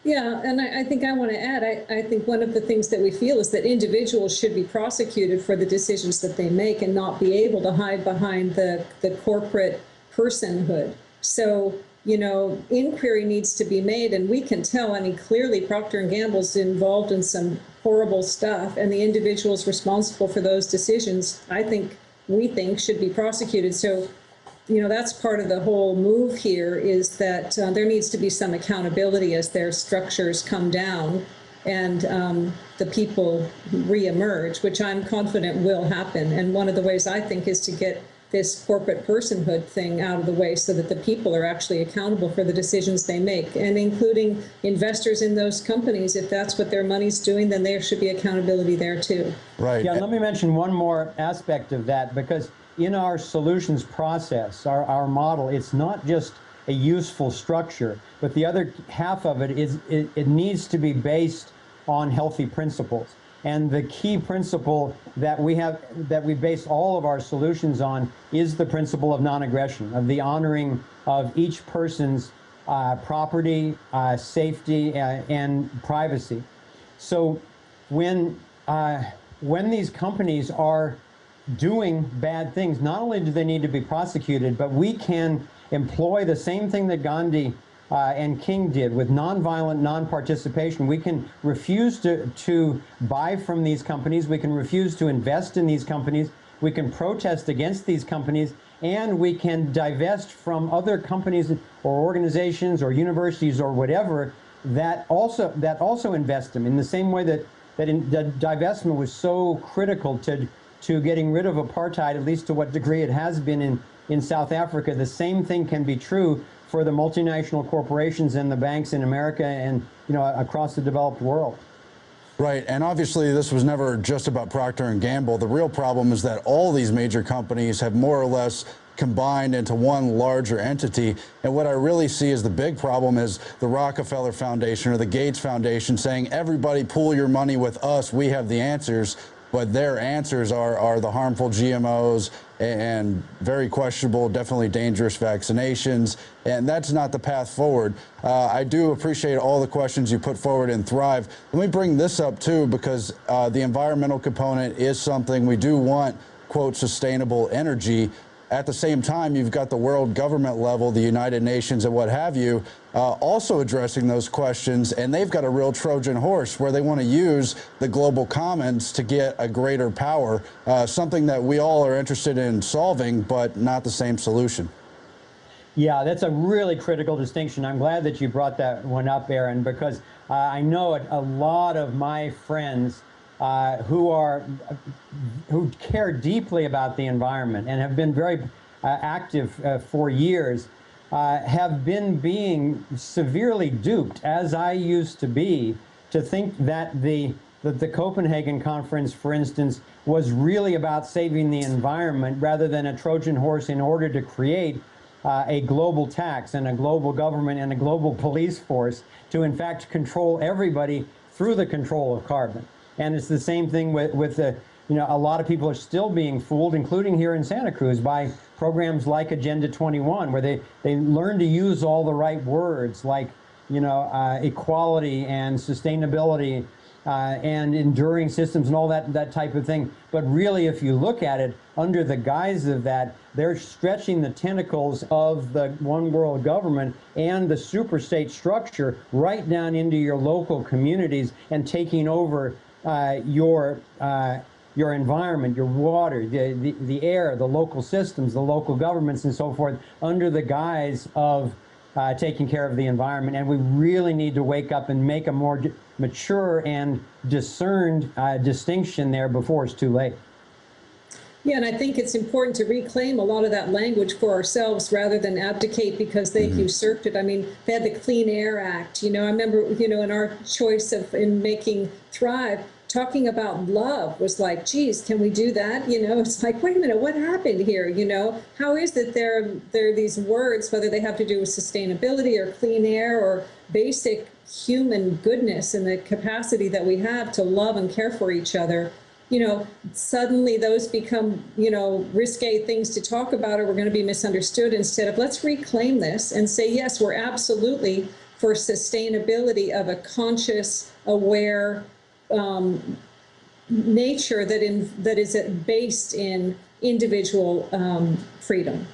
Yeah, and I think I want to add, I think one of the things that we feel is that individuals should be prosecuted for the decisions that they make and not be able to hide behind the corporate personhood. So, inquiry needs to be made, and we can tell, clearly Procter & Gamble's involved in some horrible stuff, and the individuals responsible for those decisions, we think should be prosecuted. So, that's part of the whole move here, is that there needs to be some accountability as their structures come down and the people reemerge, which I'm confident will happen. And one of the ways I think is to get this corporate personhood thing out of the way so that the people are actually accountable for the decisions they make, and including investors in those companies. If that's what their money's doing, then there should be accountability there too. Right. Yeah, let me mention one more aspect of that, because in our solutions process, our model, it's not just a useful structure, but the other half of it is it needs to be based on healthy principles. And the key principle that we base all of our solutions on is the principle of non-aggression, of the honoring of each person's property, safety, and privacy. So when these companies are doing bad things, not only do they need to be prosecuted, but we can employ the same thing that Gandhi and King did with nonviolent non-participation. We can refuse to buy from these companies. We can refuse to invest in these companies. We can protest against these companies, and we can divest from other companies or organizations or universities or whatever that also invest them in the same way that divestment was so critical to getting rid of apartheid, at least to what degree it has been in South Africa. The same thing can be true for the multinational corporations and the banks in America and across the developed world. Right, and obviously this was never just about Procter & Gamble. The real problem is that all these major companies have more or less combined into one larger entity. And what I really see as the big problem is the Rockefeller Foundation or the Gates Foundation saying, everybody pool your money with us, we have the answers. But their answers are the harmful GMOs and very questionable, definitely dangerous vaccinations. And that's not the path forward. I do appreciate all the questions you put forward in Thrive. Let me bring this up, too, because the environmental component is something we do want, quote, sustainable energy. At the same time, you've got the world government level, the United Nations and what have you, also addressing those questions. And they've got a real Trojan horse where they want to use the global commons to get a greater power, something that we all are interested in solving, but not the same solution. Yeah, that's a really critical distinction. I'm glad that you brought that one up, Aaron, because I know a lot of my friends who care deeply about the environment and have been very active for years, have been being severely duped, as I used to be, to think that the Copenhagen conference, for instance, was really about saving the environment rather than a Trojan horse in order to create a global tax and a global government and a global police force to, in fact, control everybody through the control of carbon. And it's the same thing with a lot of people are still being fooled, including here in Santa Cruz, by programs like Agenda 21, where they learn to use all the right words like, equality and sustainability and enduring systems and all that type of thing. But really, if you look at it, under the guise of that, they're stretching the tentacles of the one world government and the super state structure right down into your local communities and taking over your environment, your water, the air, the local systems, the local governments, and so forth, under the guise of taking care of the environment. And we really need to wake up and make a more mature and discerned distinction there before it's too late. Yeah, and I think it's important to reclaim a lot of that language for ourselves rather than abdicate because they've usurped it. I mean, they had the Clean Air Act. I remember, in our choice in making Thrive, talking about love was like, geez, can we do that? It's like, wait a minute, what happened here? How is it there are these words, whether they have to do with sustainability or clean air or basic human goodness and the capacity that we have to love and care for each other, you know, suddenly those become, you know, risque things to talk about, or we're going to be misunderstood, instead of let's reclaim this and say, yes, we're absolutely for sustainability of a conscious, aware nature that is based in individual freedom.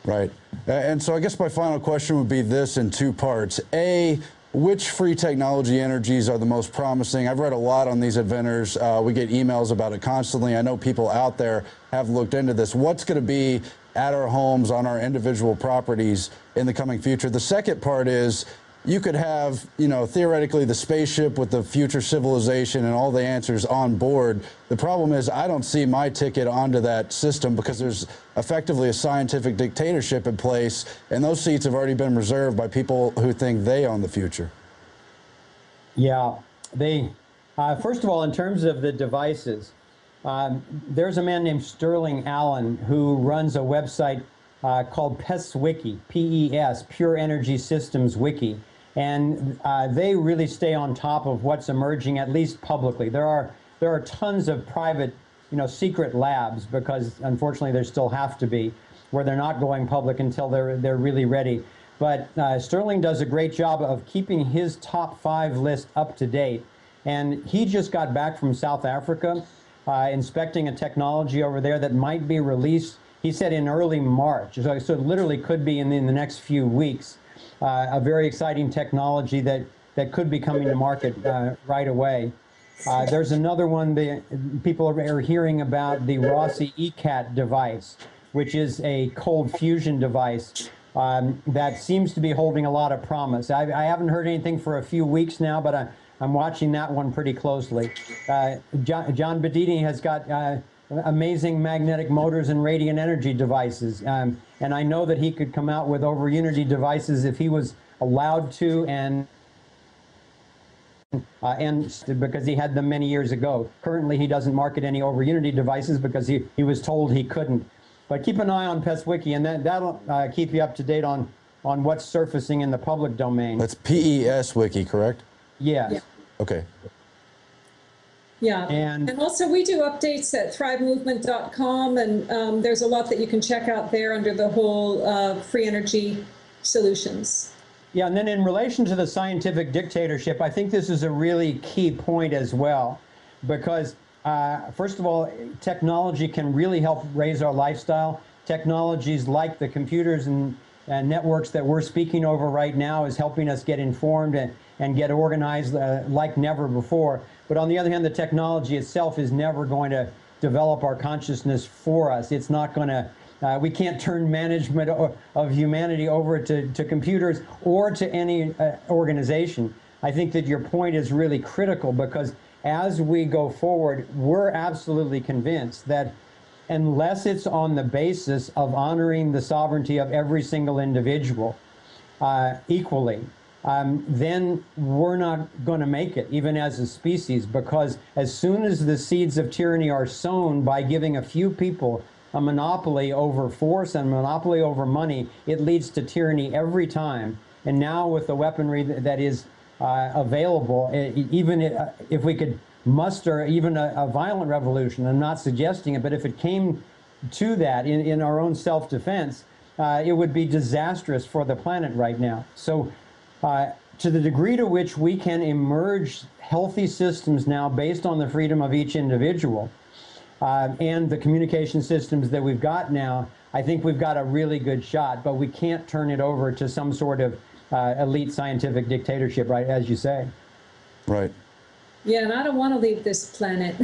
Right. And so I guess my final question would be this in two parts. A, which free technology energies are the most promising? I've read a lot on these inventors. We get emails about it constantly. I know people out there have looked into this. What's going to be at our homes, on our individual properties in the coming future? The second part is, you could have, you know, theoretically the spaceship with the future civilization and all the answers on board. The problem is I don't see my ticket onto that system because there's effectively a scientific dictatorship in place, and those seats have already been reserved by people who think they own the future. Yeah, first of all, in terms of the devices, there's a man named Sterling Allen who runs a website called PES Wiki, PES, Pure Energy Systems Wiki. And they really stay on top of what's emerging, at least publicly. There are tons of private, you know, secret labs, because unfortunately there still have to be, where they're not going public until they're really ready. But Sterling does a great job of keeping his top 5 list up to date. And he just got back from South Africa, inspecting a technology over there that might be released, he said, in early March. So it literally could be in the next few weeks. A very exciting technology that could be coming to market right away. There's another one people are hearing about, the Rossi ECAT device, which is a cold fusion device that seems to be holding a lot of promise. I haven't heard anything for a few weeks now, but I'm watching that one pretty closely. John Bedini has got amazing magnetic motors and radiant energy devices. And I know that he could come out with over unity devices if he was allowed to, and because he had them many years ago. Currently, he doesn't market any over unity devices because he was told he couldn't. But keep an eye on PES Wiki, and that'll keep you up to date on what's surfacing in the public domain. That's PES Wiki, correct? Yes. Yeah. Okay. Yeah, and also we do updates at thrivemovement.com, and there's a lot that you can check out there under the whole free energy solutions. Yeah, and then in relation to the scientific dictatorship, I think this is a really key point as well, because first of all, technology can really help raise our lifestyle. Technologies like the computers and networks that we're speaking over right now is helping us get informed and get organized like never before. But on the other hand, the technology itself is never going to develop our consciousness for us. It's not going to, we can't turn management of humanity over to computers or to any organization. I think that your point is really critical, because as we go forward, we're absolutely convinced that unless it's on the basis of honoring the sovereignty of every single individual equally, then we're not going to make it, even as a species, because as soon as the seeds of tyranny are sown by giving a few people a monopoly over force and monopoly over money, it leads to tyranny every time. And now with the weaponry that is available, even if we could muster even a violent revolution, I'm not suggesting it, but if it came to that in our own self-defense, it would be disastrous for the planet right now. So to the degree to which we can emerge healthy systems now based on the freedom of each individual and the communication systems that we've got now, I think we've got a really good shot, but we can't turn it over to some sort of elite scientific dictatorship, right, as you say. Right. Yeah, and I don't want to leave this planet.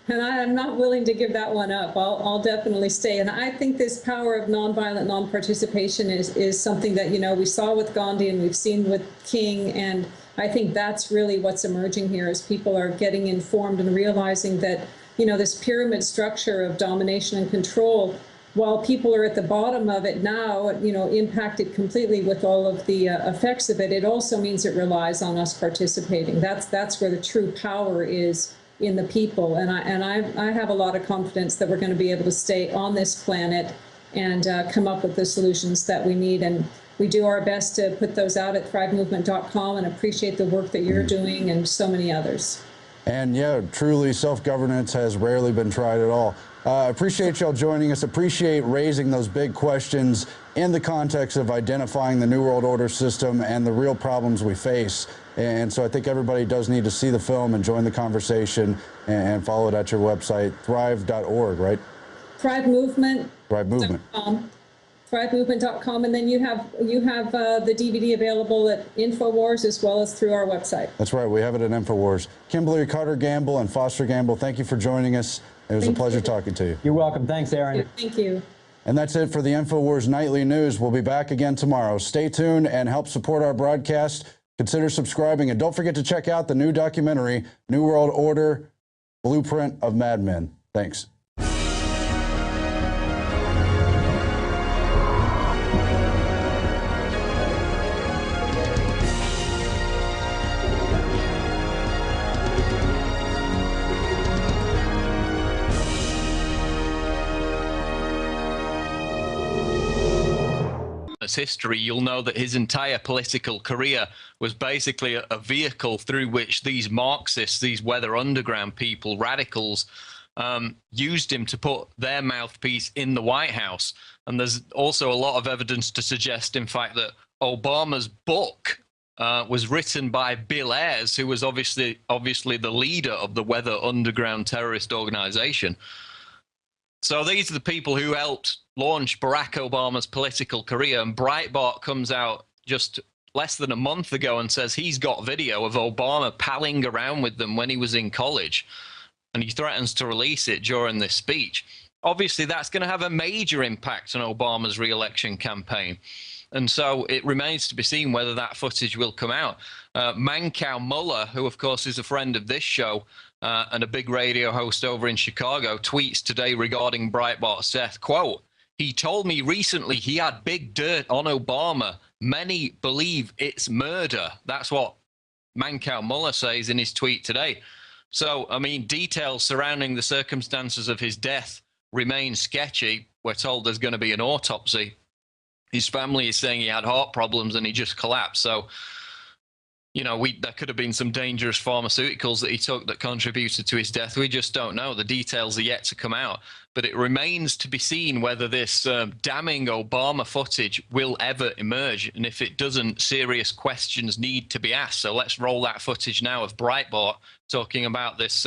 And I'm not willing to give that one up. I'll definitely stay. And I think this power of nonviolent non-participation is something that, you know, we saw with Gandhi and we've seen with King. And I think that's really what's emerging here, as people are getting informed and realizing that, you know, this pyramid structure of domination and control, while people are at the bottom of it now, you know, impacted completely with all of the effects of it, it also means it relies on us participating. That's where the true power is, in the people. And I have a lot of confidence that we're going to be able to stay on this planet and come up with the solutions that we need. And we do our best to put those out at thrivemovement.com and appreciate the work that you're doing and so many others. And yeah, truly, self-governance has rarely been tried at all. Appreciate y'all joining us. Appreciate raising those big questions in the context of identifying the New World Order system and the real problems we face. And so I think everybody does need to see the film and join the conversation and follow it at your website, thrive.org, right? Thrive Movement. Thrive Movement. ThriveMovement.com, and then you have the DVD available at Infowars as well as through our website. That's right. We have it at Infowars. Kimberly Carter Gamble and Foster Gamble, thank you for joining us. It was a pleasure talking to you. You're welcome. Thanks, Aaron. Thank you. And that's it for the Infowars Nightly News. We'll be back again tomorrow. Stay tuned and help support our broadcast. Consider subscribing, and don't forget to check out the new documentary, New World Order, Blueprint of Mad Men. Thanks. History, you'll know that his entire political career was basically a vehicle through which these Marxists, these weather underground people, radicals, used him to put their mouthpiece in the White House. And there's also a lot of evidence to suggest, in fact, that Obama's book was written by Bill Ayers, who was obviously the leader of the weather underground terrorist organization. So these are the people who helped launch Barack Obama's political career. And Breitbart comes out just less than a month ago and says he's got video of Obama palling around with them when he was in college. And he threatens to release it during this speech. Obviously, that's going to have a major impact on Obama's re-election campaign. And so it remains to be seen whether that footage will come out. Mancow Muller, who, of course, is a friend of this show and a big radio host over in Chicago, tweets today regarding Breitbart's death, quote, "He told me recently he had big dirt on Obama. Many believe it's murder." That's what Mancow Muller says in his tweet today. So, I mean, details surrounding the circumstances of his death remain sketchy. We're told there's going to be an autopsy. His family is saying he had heart problems and he just collapsed. So, you know, there could have been some dangerous pharmaceuticals that he took that contributed to his death. We just don't know. The details are yet to come out. But it remains to be seen whether this damning Obama footage will ever emerge. And if it doesn't, serious questions need to be asked. So let's roll that footage now of Breitbart talking about this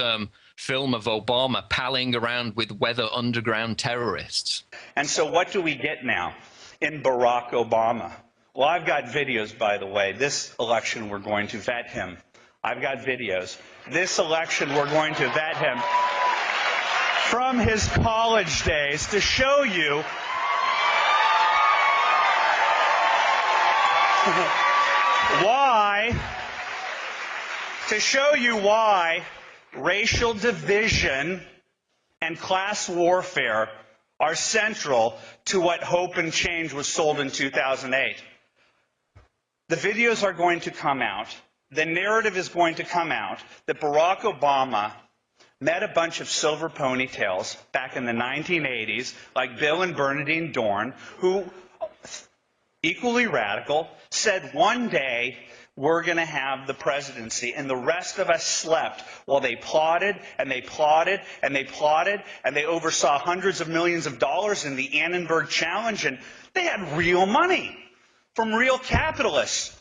film of Obama palling around with weather underground terrorists. And so what do we get now in Barack Obama? Well, I've got videos, by the way. This election, we're going to vet him. I've got videos. This election, we're going to vet him from his college days to show you why racial division and class warfare are central to what Hope and Change was sold in 2008. The videos are going to come out. The narrative is going to come out that Barack Obama met a bunch of silver ponytails back in the 1980s, like Bill and Bernadine Dorn, who, equally radical, said one day we're going to have the presidency, and the rest of us slept while they plotted and they plotted and they plotted, and they oversaw hundreds of millions of dollars in the Annenberg Challenge, and they had real money from real capitalists.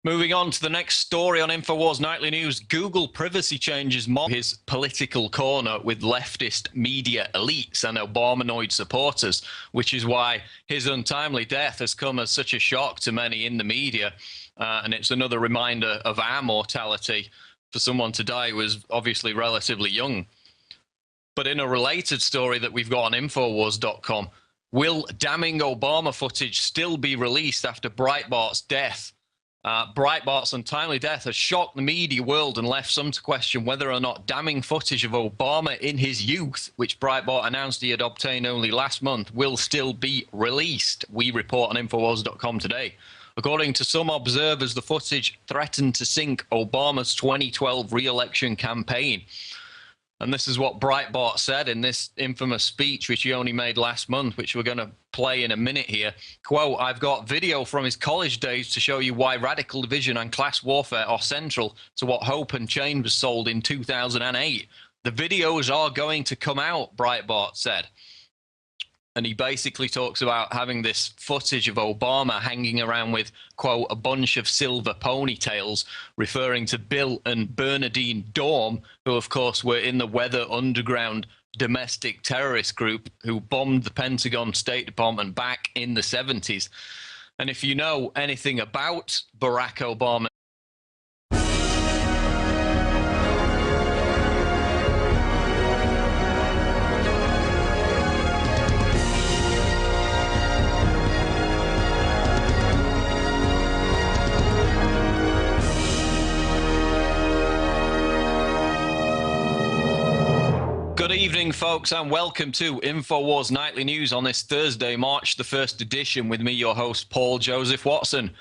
Moving on to the next story on Infowars Nightly News, Google privacy changes mock his political corner with leftist media elites and Obamanoid supporters, which is why his untimely death has come as such a shock to many in the media. And it's another reminder of our mortality. For someone to die was obviously relatively young. But in a related story that we've got on Infowars.com, will damning Obama footage still be released after Breitbart's death? Breitbart's untimely death has shocked the media world and left some to question whether or not damning footage of Obama in his youth, which Breitbart announced he had obtained only last month, will still be released. We report on Infowars.com today. According to some observers, the footage threatened to sink Obama's 2012 re-election campaign. And this is what Breitbart said in this infamous speech, which he only made last month, which we're going to play in a minute here. Quote, "I've got video from his college days to show you why radical division and class warfare are central to what Hope and Change was sold in 2008. The videos are going to come out," Breitbart said. And he basically talks about having this footage of Obama hanging around with, quote, "a bunch of silver ponytails," referring to Bill and Bernardine Dorm, who, of course, were in the Weather Underground domestic terrorist group who bombed the Pentagon State Department back in the 70s. And if you know anything about Barack Obama, good evening, folks, and welcome to Infowars Nightly News on this Thursday, March the 1st edition, with me, your host, Paul Joseph Watson.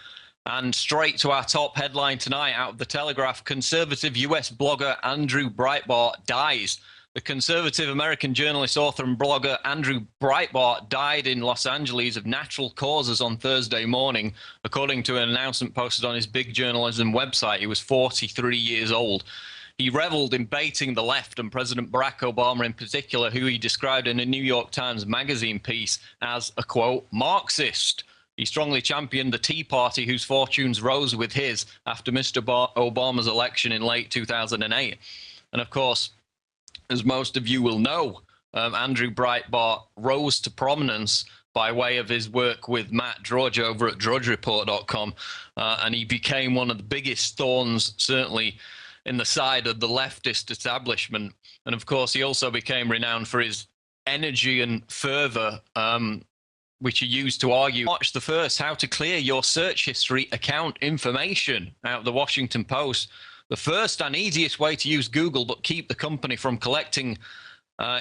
And straight to our top headline tonight out of the Telegraph: conservative US blogger Andrew Breitbart dies. The conservative American journalist, author, and blogger Andrew Breitbart died in Los Angeles of natural causes on Thursday morning, according to an announcement posted on his big journalism website. He was 43 years old. He reveled in baiting the left and President Barack Obama in particular, who he described in a New York Times Magazine piece as a, quote, "Marxist." He strongly championed the Tea Party, whose fortunes rose with his after Mr. Obama's election in late 2008. And of course, as most of you will know, Andrew Breitbart rose to prominence by way of his work with Matt Drudge over at drudgereport.com, and he became one of the biggest thorns, certainly, in the side of the leftist establishment. And of course, he also became renowned for his energy and fervor, which he used to argue. March the 1st, how to clear your search history account information, out of the Washington Post. The first and easiest way to use Google but keep the company from collecting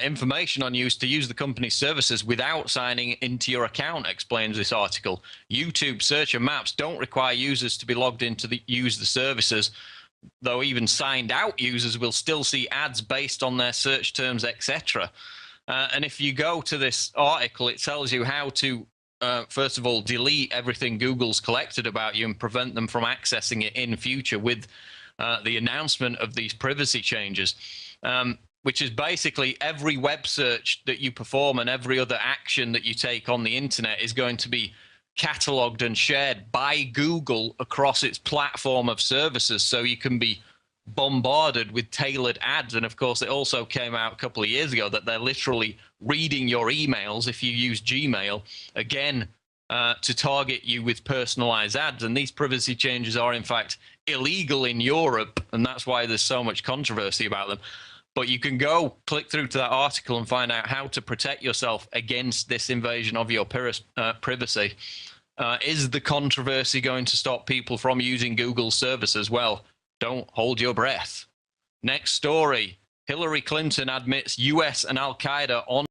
information on you is to use the company's services without signing into your account, explains this article. YouTube search and maps don't require users to be logged in to use the services, though even signed out users will still see ads based on their search terms, etc. And if you go to this article, it tells you how to, first of all, delete everything Google's collected about you and prevent them from accessing it in future with the announcement of these privacy changes, which is basically every web search that you perform and every other action that you take on the internet is going to be catalogued and shared by Google across its platform of services, so you can be bombarded with tailored ads. And of course, it also came out a couple of years ago that they're literally reading your emails if you use Gmail, again, to target you with personalized ads. And these privacy changes are, in fact, illegal in Europe, and that's why there's so much controversy about them. But you can go click through to that article and find out how to protect yourself against this invasion of your privacy. Is the controversy going to stop people from using Google services? Well, don't hold your breath. Next story. Hillary Clinton admits US and Al-Qaeda on